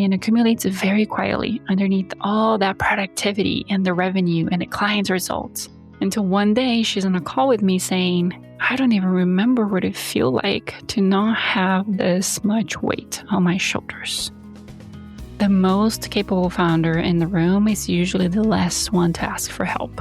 and accumulates very quietly underneath all that productivity and the revenue and the client's results. Until one day she's on a call with me saying, I don't even remember what it feels like to not have this much weight on my shoulders. The most capable founder in the room is usually the last one to ask for help.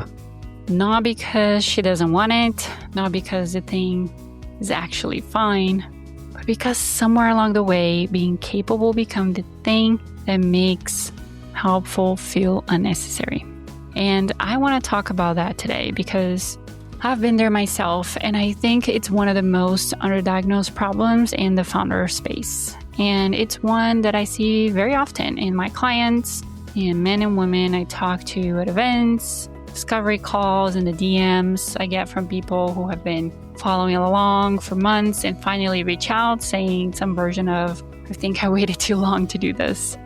Not because she doesn't want it, not because the thing is actually fine, but because somewhere along the way, being capable becomes the thing that makes helpful feel unnecessary. And I want to talk about that today because I've been there myself, and I think it's one of the most underdiagnosed problems in the founder space. And it's one that I see very often in my clients, in men and women I talk to at events, discovery calls, and the DMs I get from people who have been following along for months and finally reach out saying some version of, I think I waited too long to do this.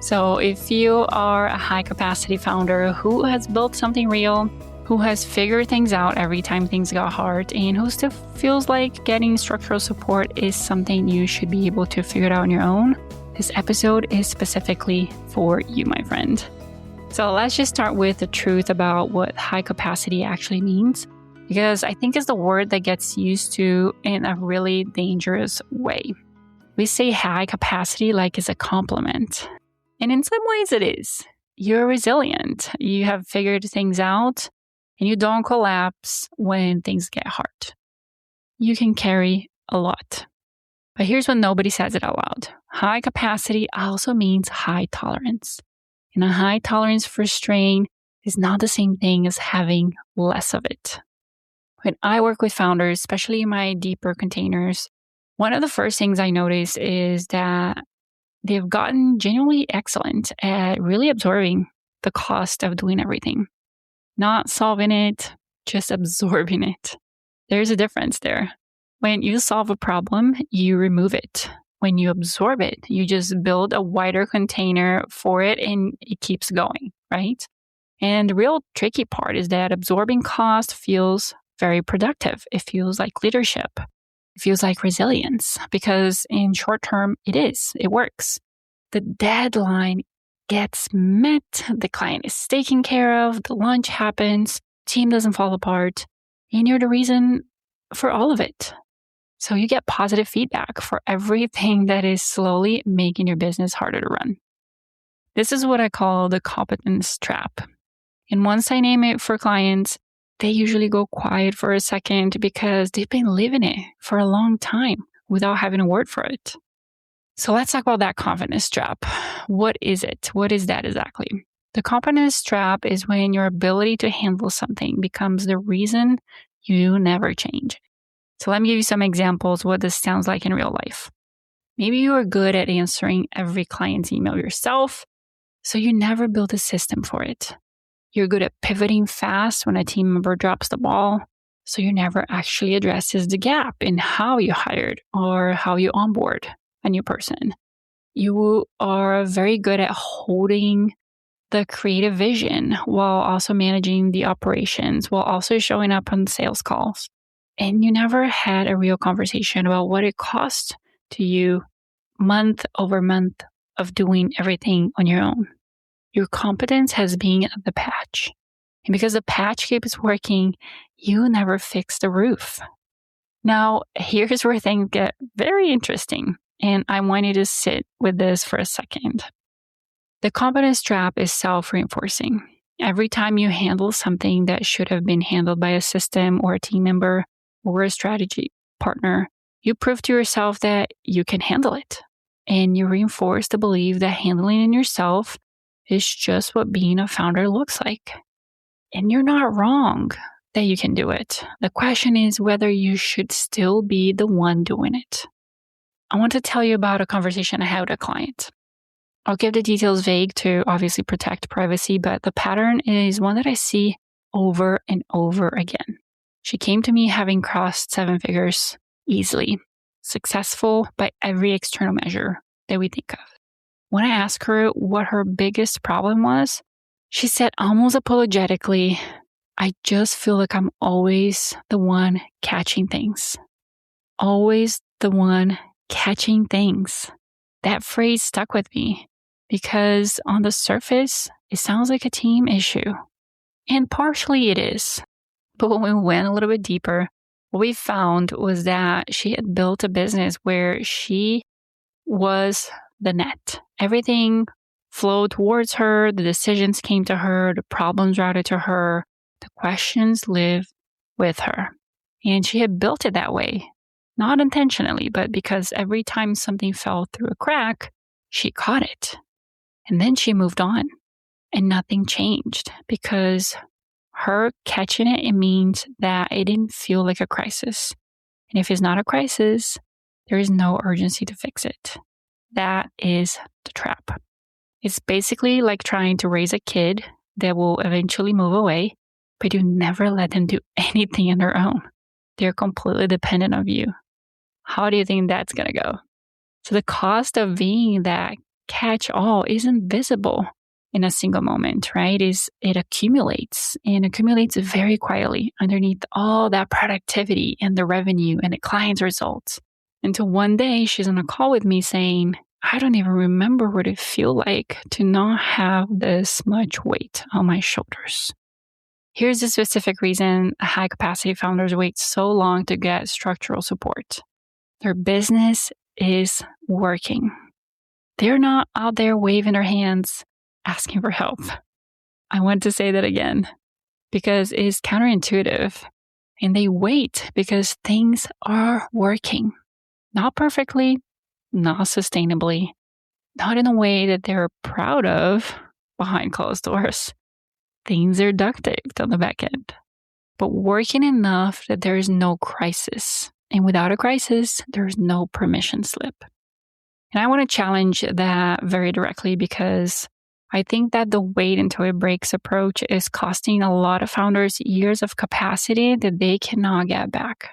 So if you are a high capacity founder who has built something real, who has figured things out every time things got hard, and who still feels like getting structural support is something you should be able to figure it out on your own, this episode is specifically for you, my friend. So let's just start with the truth about what high capacity actually means, because I think it's the word that gets used to in a really dangerous way. We say high capacity like it's a compliment. And in some ways it is. You're resilient. You have figured things out and you don't collapse when things get hard. You can carry a lot. But here's what nobody says it out loud. High capacity also means high tolerance. And a high tolerance for strain is not the same thing as having less of it. When I work with founders, especially in my deeper containers, one of the first things I notice is that they've gotten genuinely excellent at really absorbing the cost of doing everything. Not solving it, just absorbing it. There's a difference there. When you solve a problem, you remove it. When you absorb it, you just build a wider container for it and it keeps going, right? And the real tricky part is that absorbing cost feels very productive. It feels like leadership. It feels like resilience because in short term, it works. The deadline gets met, the client is taken care of, the lunch happens, team doesn't fall apart, and you're the reason for all of it. So you get positive feedback for everything that is slowly making your business harder to run. This is what I call the competence trap. And once I name it for clients, they usually go quiet for a second because they've been living it for a long time without having a word for it. So let's talk about that confidence trap. What is it? What is that exactly? The confidence trap is when your ability to handle something becomes the reason you never change. So let me give you some examples what this sounds like in real life. Maybe you are good at answering every client's email yourself, so you never build a system for it. You're good at pivoting fast when a team member drops the ball, so you never actually addresses the gap in how you hired or how you onboard a new person. You are very good at holding the creative vision while also managing the operations, while also showing up on sales calls. And you never had a real conversation about what it cost to you month over month of doing everything on your own. Your competence has been the patch. And because the patch keeps working, you never fix the roof. Now, here's where things get very interesting. And I want you to sit with this for a second. The competence trap is self-reinforcing. Every time you handle something that should have been handled by a system or a team member or a strategy partner, you prove to yourself that you can handle it. And you reinforce the belief that handling it yourself is just what being a founder looks like. And you're not wrong that you can do it. The question is whether you should still be the one doing it. I want to tell you about a conversation I had with a client. I'll keep the details vague to obviously protect privacy, but the pattern is one that I see over and over again. She came to me having crossed 7 figures easily, successful by every external measure that we think of. When I asked her what her biggest problem was, she said almost apologetically, I just feel like I'm always the one catching things. Always the one catching things. That phrase stuck with me because on the surface, it sounds like a team issue. And partially it is. But when we went a little bit deeper, what we found was that she had built a business where she was the net. Everything flowed towards her, the decisions came to her, the problems routed to her, the questions lived with her. And she had built it that way, not intentionally, but because every time something fell through a crack, she caught it. And then she moved on and nothing changed because her catching it, it means that it didn't feel like a crisis. And if it's not a crisis, there is no urgency to fix it. That is the trap. It's basically like trying to raise a kid that will eventually move away, but you never let them do anything on their own. They're completely dependent on you. How do you think that's going to go? So the cost of being that catch-all isn't visible in a single moment, right? It accumulates and accumulates very quietly underneath all that productivity and the revenue and the client's results. Until one day she's on a call with me saying, I don't even remember what it feels like to not have this much weight on my shoulders. Here's the specific reason high capacity founders wait so long to get structural support. Their business is working. They're not out there waving their hands, asking for help. I want to say that again because it is counterintuitive. And they wait because things are working. Not perfectly, not sustainably, not in a way that they're proud of behind closed doors. Things are duct taped on the back end, but working enough that there is no crisis. And without a crisis, there's no permission slip. And I want to challenge that very directly because I think that the wait until it breaks approach is costing a lot of founders years of capacity that they cannot get back.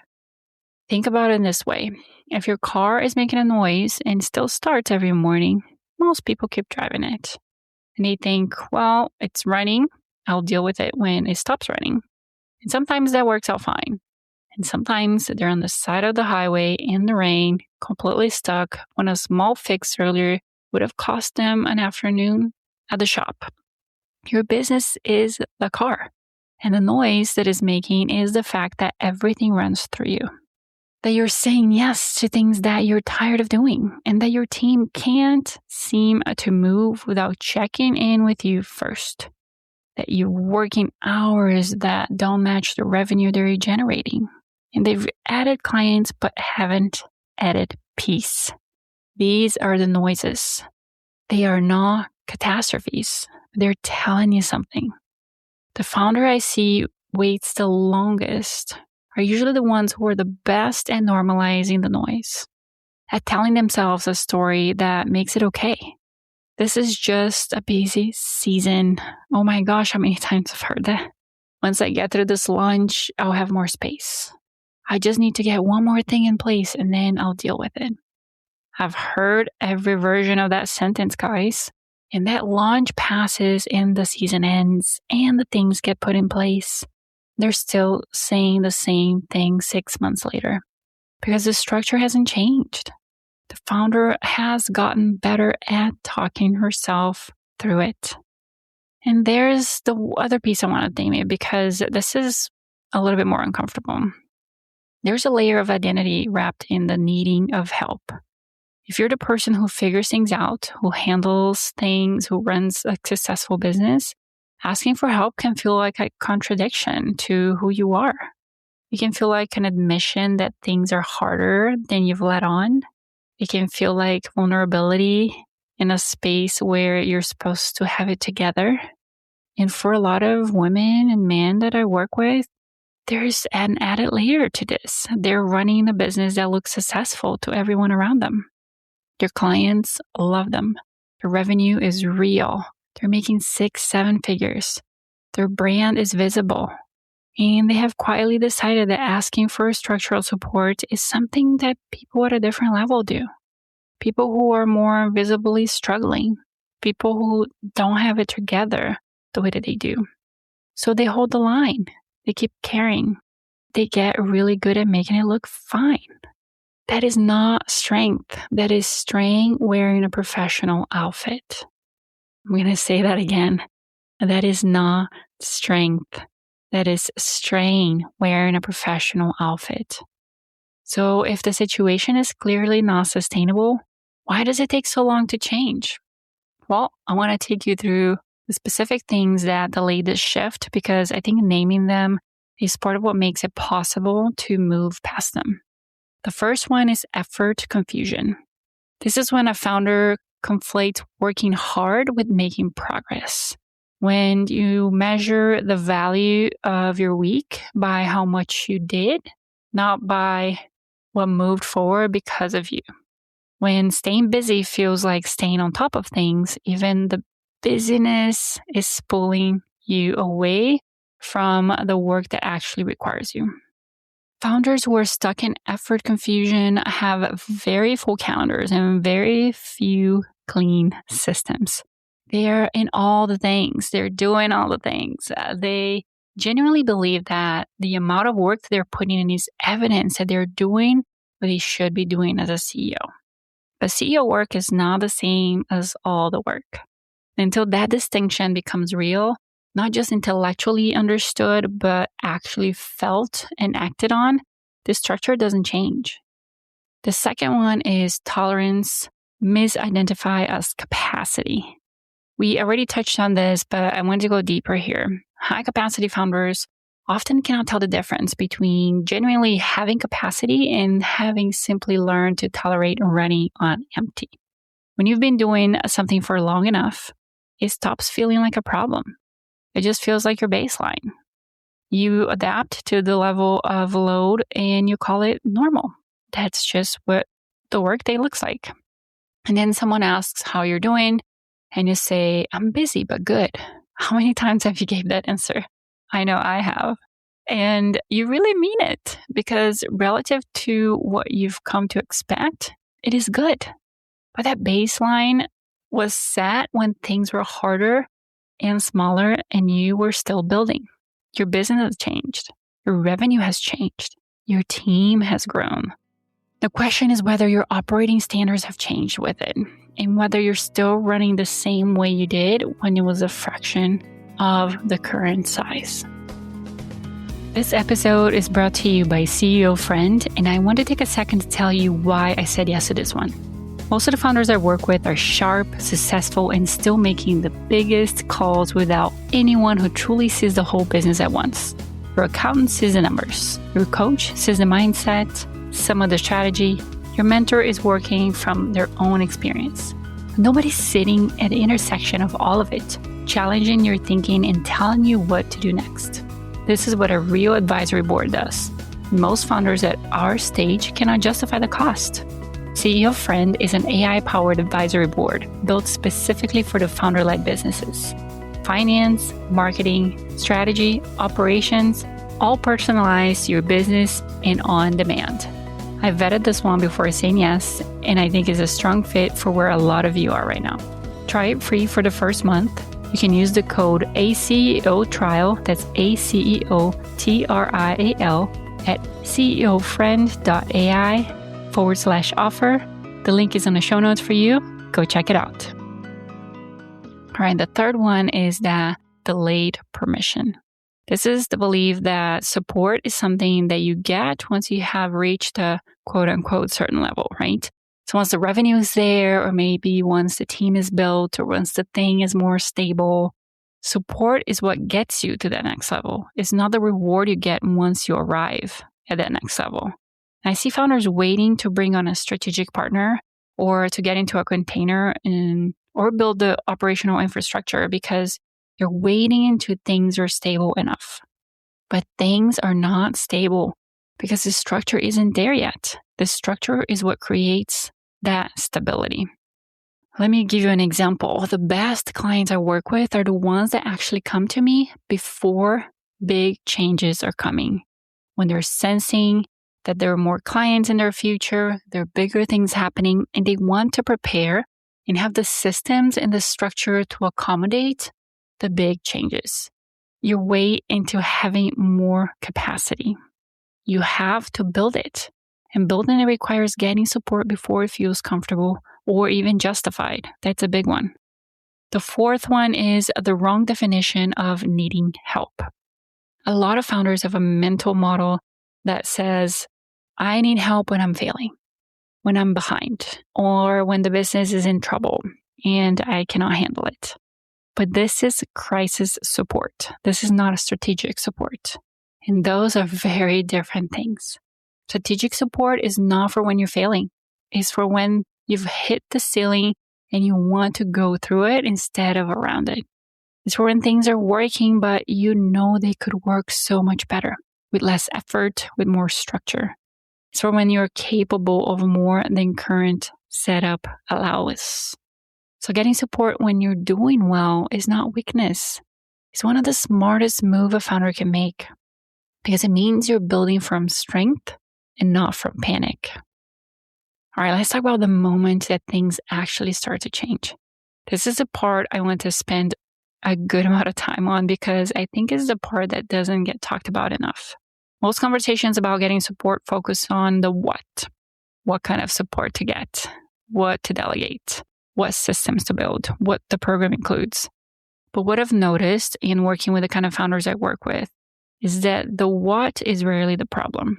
Think about it in this way. If your car is making a noise and still starts every morning, most people keep driving it. And they think, well, it's running. I'll deal with it when it stops running. And sometimes that works out fine. And sometimes they're on the side of the highway in the rain, completely stuck, when a small fix earlier would have cost them an afternoon at the shop. Your business is the car. And the noise that is making is the fact that everything runs through you. That you're saying yes to things that you're tired of doing, and that your team can't seem to move without checking in with you first. That you're working hours that don't match the revenue they're generating. And they've added clients but haven't added peace. These are the noises. They are not catastrophes. They're telling you something. The founder I see waits the longest are usually the ones who are the best at normalizing the noise, at telling themselves a story that makes it okay. This is just a busy season. Oh my gosh, how many times I've heard that. Once I get through this launch, I'll have more space. I just need to get one more thing in place and then I'll deal with it. I've heard every version of that sentence, guys. And that launch passes and the season ends and the things get put in place. They're still saying the same thing 6 months later because the structure hasn't changed. The founder has gotten better at talking herself through it. And there's the other piece I want to think about because this is a little bit more uncomfortable. There's a layer of identity wrapped in the needing of help. If you're the person who figures things out, who handles things, who runs a successful business, asking for help can feel like a contradiction to who you are. It can feel like an admission that things are harder than you've let on. It can feel like vulnerability in a space where you're supposed to have it together. And for a lot of women and men that I work with, there's an added layer to this. They're running a business that looks successful to everyone around them. Their clients love them. Their revenue is real. They're making 6, 7 figures. Their brand is visible. And they have quietly decided that asking for structural support is something that people at a different level do. People who are more visibly struggling. People who don't have it together the way that they do. So they hold the line. They keep caring. They get really good at making it look fine. That is not strength. That is straying wearing a professional outfit. I'm going to say that again. That is not strength. That is strain wearing a professional outfit. So if the situation is clearly not sustainable, why does it take so long to change? Well, I want to take you through the specific things that delay this shift because I think naming them is part of what makes it possible to move past them. The first one is effort confusion. This is when a founder conflates working hard with making progress. When you measure the value of your week by how much you did, not by what moved forward because of you. When staying busy feels like staying on top of things, even the busyness is pulling you away from the work that actually requires you. Founders who are stuck in effort confusion have very full calendars and very few clean systems. They're in all the things. They're doing all the things. They genuinely believe that the amount of work that they're putting in is evidence that they're doing what they should be doing as a CEO. But CEO work is not the same as all the work. Until that distinction becomes real, not just intellectually understood, but actually felt and acted on, the structure doesn't change. The second one is tolerance, misidentified as capacity. We already touched on this, but I want to go deeper here. High capacity founders often cannot tell the difference between genuinely having capacity and having simply learned to tolerate running on empty. When you've been doing something for long enough, it stops feeling like a problem. It just feels like your baseline. You adapt to the level of load and you call it normal. That's just what the workday looks like. And then someone asks how you're doing, and you say, I'm busy, but good. How many times have you gave that answer? I know I have. And you really mean it because relative to what you've come to expect, it is good. But that baseline was set when things were harder and smaller and you were still building. Your business has changed. Your revenue has changed. Your team has grown. The question is whether your operating standards have changed with it and whether you're still running the same way you did when it was a fraction of the current size. This episode is brought to you by CEO Friend, and I want to take a second to tell you why I said yes to this one. Most of the founders I work with are sharp, successful, and still making the biggest calls without anyone who truly sees the whole business at once. Your accountant sees the numbers. Your coach sees the mindset, some of the strategy. Your mentor is working from their own experience. Nobody's sitting at the intersection of all of it, challenging your thinking and telling you what to do next. This is what a real advisory board does. Most founders at our stage cannot justify the cost. CEO Friend is an AI-powered advisory board built specifically for the founder-led businesses. Finance, marketing, strategy, operations, all personalized to your business and on demand. I vetted this one before saying yes, and I think it's a strong fit for where a lot of you are right now. Try it free for the first month. You can use the code ACEO trial, that's ACEO TRIAL, at ceofriend.ai/offer. The link is in the show notes for you. Go check it out. All right, the third one is the delayed permission. This is the belief that support is something that you get once you have reached a quote unquote certain level, right? So once the revenue is there, or maybe once the team is built, or once the thing is more stable, support is what gets you to that next level. It's not the reward you get once you arrive at that next level. And I see founders waiting to bring on a strategic partner or to get into a container or build the operational infrastructure because you're waiting until things are stable enough. But things are not stable because the structure isn't there yet. The structure is what creates that stability. Let me give you an example. The best clients I work with are the ones that actually come to me before big changes are coming. When they're sensing that there are more clients in their future, there are bigger things happening, and they want to prepare and have the systems and the structure to accommodate the big changes. You wait into having more capacity. You have to build it. And building it requires getting support before it feels comfortable or even justified. That's a big one. The fourth one is the wrong definition of needing help. A lot of founders have a mental model that says, I need help when I'm failing, when I'm behind, or when the business is in trouble and I cannot handle it. But this is crisis support. This is not a strategic support. And those are very different things. Strategic support is not for when you're failing. It's for when you've hit the ceiling and you want to go through it instead of around it. It's for when things are working, but you know they could work so much better, with less effort, with more structure. It's for when you're capable of more than current setup allows. So getting support when you're doing well is not weakness. It's one of the smartest moves a founder can make because it means you're building from strength and not from panic. All right, let's talk about the moment that things actually start to change. This is the part I want to spend a good amount of time on because I think it's the part that doesn't get talked about enough. Most conversations about getting support focus on the what kind of support to get, what to delegate, what systems to build, what the program includes. But what I've noticed in working with the kind of founders I work with is that the what is rarely the problem.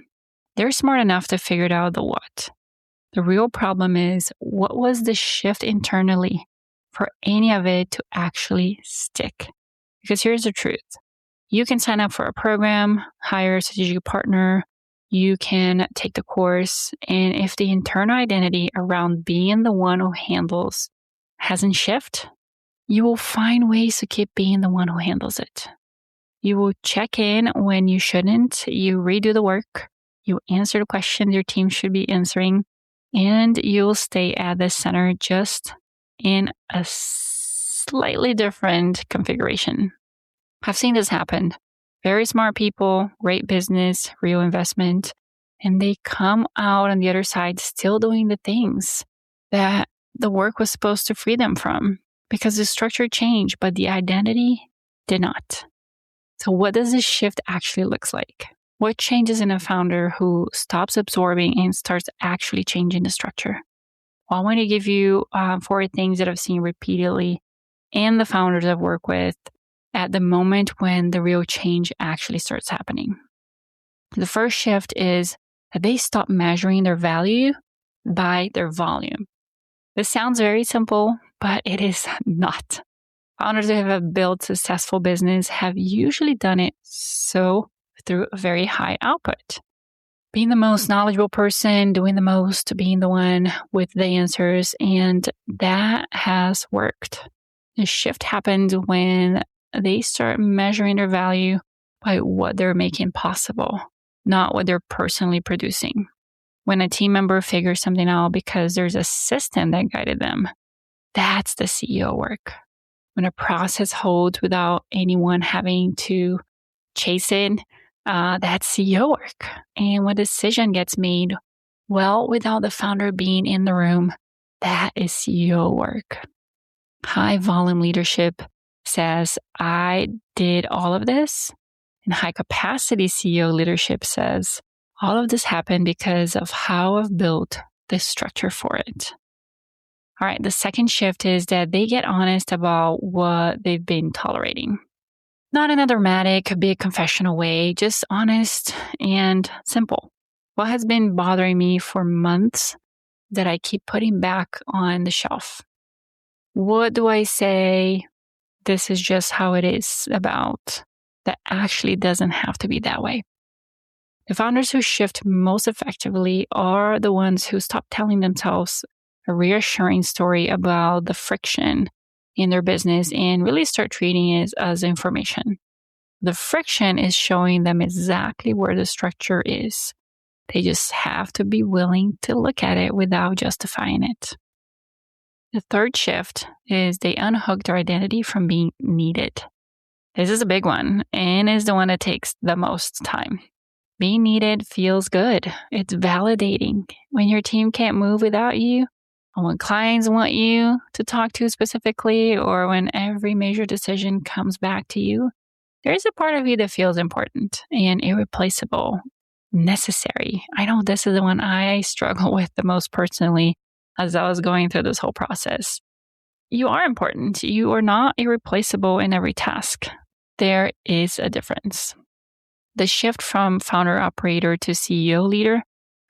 They're smart enough to figure out the what. The real problem is what was the shift internally for any of it to actually stick? Because here's the truth. You can sign up for a program, hire a strategic partner, you can take the course, and if the internal identity around being the one who handles hasn't shifted, you will find ways to keep being the one who handles it. You will check in when you shouldn't, you redo the work, you answer the questions your team should be answering, and you'll stay at the center just in a slightly different configuration. I've seen this happen. Very smart people, great business, real investment, and they come out on the other side still doing the things that the work was supposed to free them from because the structure changed, but the identity did not. So what does this shift actually look like? What changes in a founder who stops absorbing and starts actually changing the structure? Well, I want to give you 4 things that I've seen repeatedly in the founders I've worked with at the moment when the real change actually starts happening. The first shift is that they stop measuring their value by their volume. This sounds very simple, but it is not. Founders who have built successful business have usually done it so through a very high output. Being the most knowledgeable person, doing the most, being the one with the answers, and that has worked. The shift happened when they start measuring their value by what they're making possible, not what they're personally producing. When a team member figures something out because there's a system that guided them, that's the CEO work. When a process holds without anyone having to chase it, that's CEO work. And when a decision gets made, well, without the founder being in the room, that is CEO work. High volume leadership says, I did all of this. And high capacity CEO leadership says, all of this happened because of how I've built this structure for it. All right, the second shift is that they get honest about what they've been tolerating. Not in a dramatic, big confessional way, just honest and simple. What has been bothering me for months that I keep putting back on the shelf? What do I say, this is just how it is about, that actually doesn't have to be that way? The founders who shift most effectively are the ones who stop telling themselves a reassuring story about the friction in their business and really start treating it as information. The friction is showing them exactly where the structure is. They just have to be willing to look at it without justifying it. The third shift is they unhook their identity from being needed. This is a big one and is the one that takes the most time. Being needed feels good. It's validating. When your team can't move without you, or when clients want you to talk to specifically, or when every major decision comes back to you, there's a part of you that feels important and irreplaceable, necessary. I know this is the one I struggle with the most personally as I was going through this whole process. You are important. You are not irreplaceable in every task. There is a difference. The shift from founder operator to CEO leader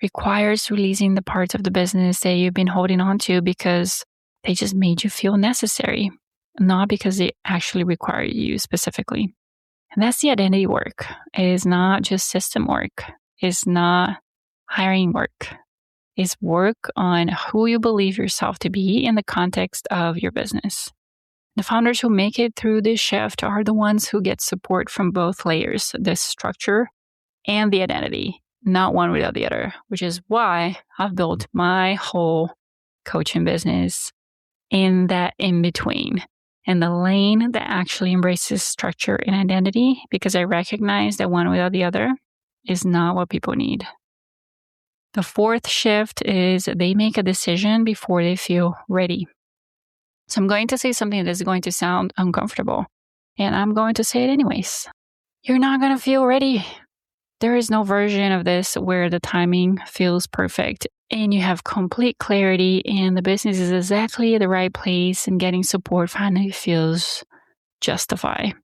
requires releasing the parts of the business that you've been holding on to because they just made you feel necessary, not because they actually require you specifically. And that's the identity work. It is not just system work. It's not hiring work. It's work on who you believe yourself to be in the context of your business. The founders who make it through this shift are the ones who get support from both layers, the structure and the identity, not one without the other, which is why I've built my whole coaching business in that in between, in the lane that actually embraces structure and identity, because I recognize that one without the other is not what people need. The fourth shift is they make a decision before they feel ready. So I'm going to say something that is going to sound uncomfortable, and I'm going to say it anyways. You're not going to feel ready. There is no version of this where the timing feels perfect and you have complete clarity and the business is exactly the right place and getting support finally feels justified.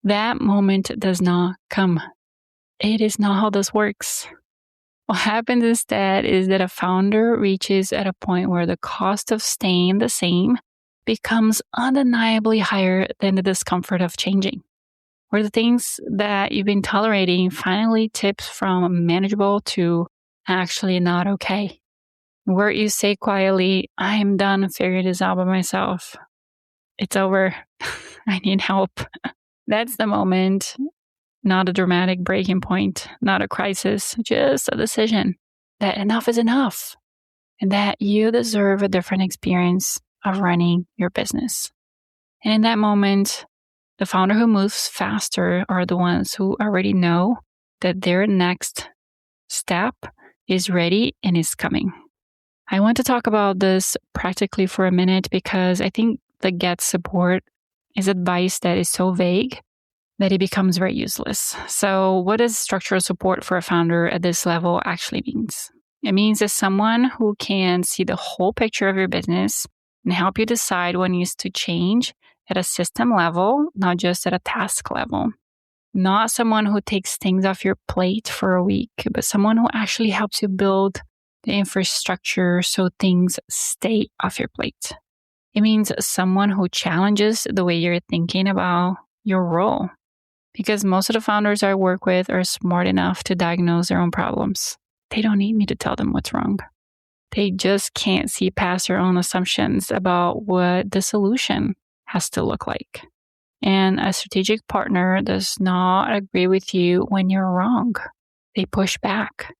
That moment does not come. It is not how this works. What happens instead is that a founder reaches at a point where the cost of staying the same becomes undeniably higher than the discomfort of changing, where the things that you've been tolerating finally tips from manageable to actually not okay, where you say quietly, I'm done figuring this out by myself. It's over. I need help. That's the moment, not a dramatic breaking point, not a crisis, just a decision that enough is enough and that you deserve a different experience of running your business. And in that moment, the founder who moves faster are the ones who already know that their next step is ready and is coming. I want to talk about this practically for a minute because I think the get support is advice that is so vague that it becomes very useless. So what does structural support for a founder at this level actually means? It means that someone who can see the whole picture of your business and help you decide what needs to change at a system level, not just at a task level. Not someone who takes things off your plate for a week, but someone who actually helps you build the infrastructure so things stay off your plate. It means someone who challenges the way you're thinking about your role. Because most of the founders I work with are smart enough to diagnose their own problems. They don't need me to tell them what's wrong. They just can't see past their own assumptions about what the solution has to look like. And a strategic partner does not agree with you when you're wrong. They push back.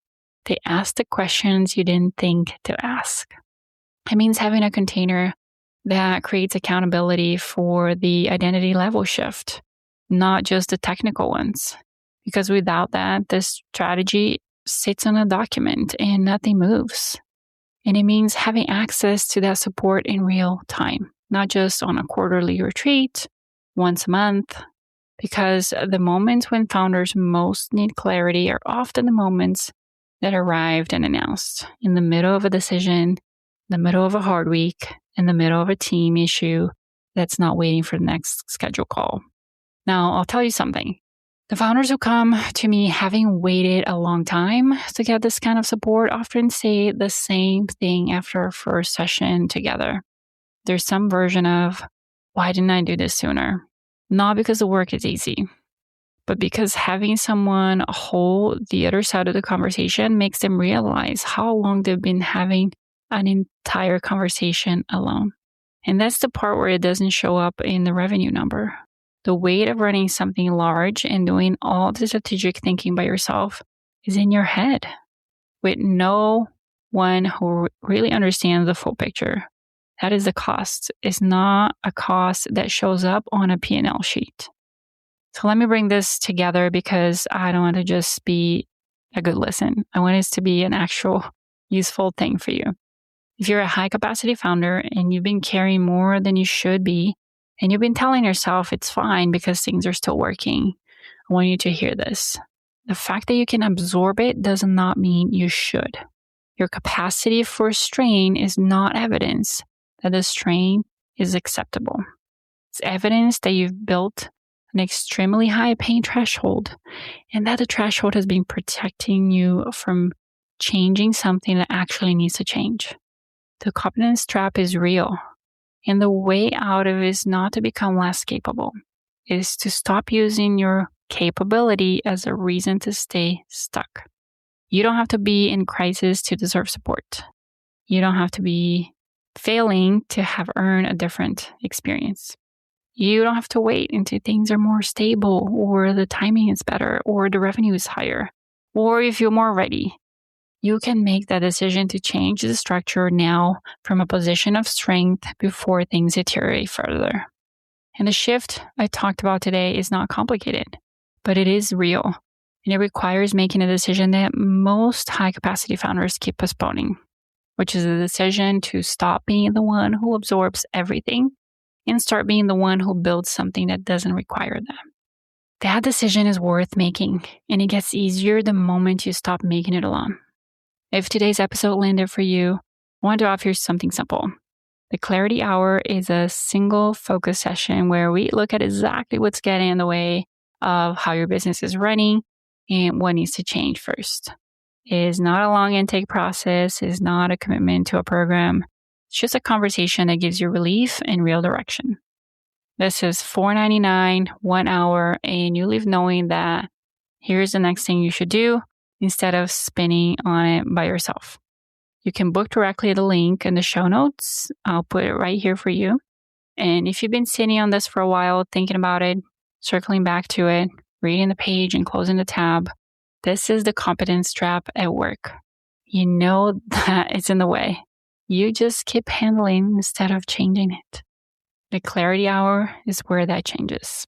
They ask the questions you didn't think to ask. It means having a container that creates accountability for the identity level shift, not just the technical ones. Because without that, the strategy sits on a document and nothing moves. And it means having access to that support in real time, not just on a quarterly retreat, once a month, because the moments when founders most need clarity are often the moments that arrived and announced in the middle of a decision, in the middle of a hard week, in the middle of a team issue that's not waiting for the next scheduled call. Now, I'll tell you something. The founders who come to me having waited a long time to get this kind of support often say the same thing after our first session together. There's some version of, why didn't I do this sooner? Not because the work is easy, but because having someone hold the other side of the conversation makes them realize how long they've been having an entire conversation alone. And that's the part where it doesn't show up in the revenue number. The weight of running something large and doing all the strategic thinking by yourself is in your head with no one who really understands the full picture. That is the cost. It's not a cost that shows up on a P&L sheet. So let me bring this together because I don't want to just be a good listen. I want it to be an actual useful thing for you. If you're a high capacity founder and you've been carrying more than you should be, and you've been telling yourself it's fine because things are still working, I want you to hear this. The fact that you can absorb it does not mean you should. Your capacity for strain is not evidence that the strain is acceptable. It's evidence that you've built an extremely high pain threshold and that the threshold has been protecting you from changing something that actually needs to change. The competence trap is real, and the way out of it is not to become less capable. It is to stop using your capability as a reason to stay stuck. You don't have to be in crisis to deserve support. You don't have to be failing to have earned a different experience. You don't have to wait until things are more stable, or the timing is better, or the revenue is higher, or you feel more ready. You can make that decision to change the structure now from a position of strength before things deteriorate further. And the shift I talked about today is not complicated, but it is real. And it requires making a decision that most high-capacity founders keep postponing, which is a decision to stop being the one who absorbs everything and start being the one who builds something that doesn't require them. That decision is worth making, and it gets easier the moment you stop making it alone. If today's episode landed for you, I want to offer you something simple. The Clarity Hour is a single focus session where we look at exactly what's getting in the way of how your business is running and what needs to change first. It is not a long intake process. It is not a commitment to a program. It's just a conversation that gives you relief and real direction. This is $4.99, 1 hour, and you leave knowing that here's the next thing you should do instead of spinning on it by yourself. You can book directly at the link in the show notes. I'll put it right here for you. And if you've been sitting on this for a while, thinking about it, circling back to it, reading the page and closing the tab, this is the competence trap at work. You know that it's in the way. You just keep handling instead of changing it. The Clarity Hour is where that changes.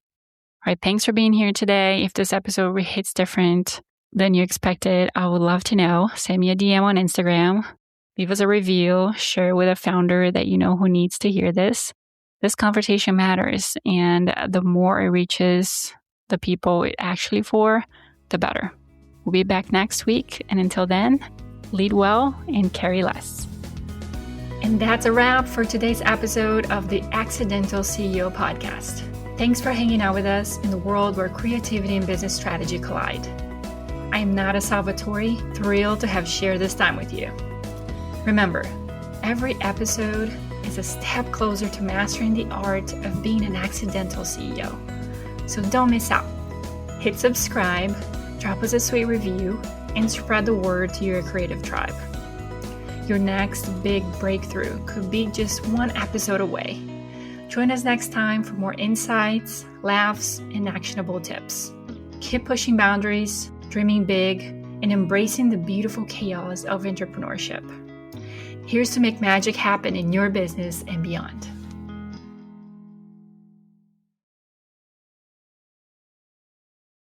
All right, thanks for being here today. If this episode hits different than you expected, I would love to know. Send me a DM on Instagram. Leave us a review. Share with a founder that you know who needs to hear this. This conversation matters, and the more it reaches the people it actually for, the better. We'll be back next week, and until then, lead well and carry less. And that's a wrap for today's episode of the Accidental CEO podcast. Thanks for hanging out with us in the world where creativity and business strategy collide. I'm Nata Salvatore, thrilled to have shared this time with you. Remember, every episode is a step closer to mastering the art of being an accidental CEO. So don't miss out. Hit subscribe, drop us a sweet review, and spread the word to your creative tribe. Your next big breakthrough could be just one episode away. Join us next time for more insights, laughs, and actionable tips. Keep pushing boundaries, dreaming big, and embracing the beautiful chaos of entrepreneurship. Here's to make magic happen in your business and beyond.